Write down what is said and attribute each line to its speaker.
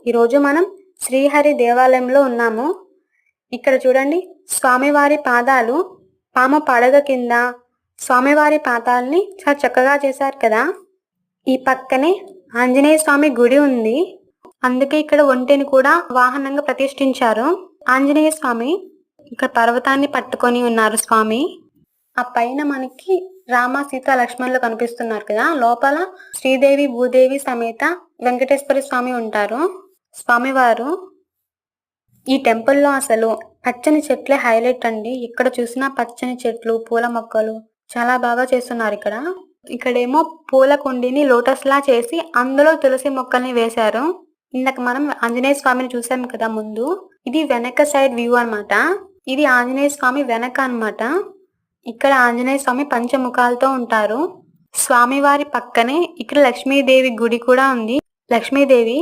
Speaker 1: ఈరోజు మనం శ్రీహరి దేవాలయంలో ఉన్నాము. ఇక్కడ చూడండి, స్వామివారి పాదాలు పాము పడగ కింద స్వామివారి పాదాలని చాలా చక్కగా చేశారు కదా. ఈ పక్కనే ఆంజనేయ స్వామి గుడి ఉంది. అందుకే ఇక్కడ ఒంటెని కూడా వాహనంగా ప్రతిష్ఠించారు. ఆంజనేయ స్వామి ఇక్కడ పర్వతాన్ని పట్టుకొని ఉన్నారు స్వామి. ఆ పైన మనకి రామ సీత లక్ష్మణులు కనిపిస్తున్నారు కదా. లోపల శ్రీదేవి భూదేవి సమేత వెంకటేశ్వర స్వామి ఉంటారు. స్వామివారు ఈ టెంపుల్లో అసలు పచ్చని చెట్లే హైలైట్ అండి. ఇక్కడ చూసినా పచ్చని చెట్లు, పూల మొక్కలు చాలా బాగా చేస్తున్నారు. ఇక్కడేమో పూల కుండీని లోటస్ లా చేసి అందులో తులసి మొక్కల్ని వేశారు. ఇందాక మనం ఆంజనేయ స్వామిని చూసాం కదా ముందు. ఇది వెనక సైడ్ వ్యూ అన్నమాట. ఇది ఆంజనేయ స్వామి వెనక అన్నమాట. ఇక్కడ ఆంజనేయ స్వామి పంచముఖాలతో ఉంటారు. స్వామివారి పక్కనే ఇక్కడ లక్ష్మీదేవి గుడి కూడా ఉంది. లక్ష్మీదేవి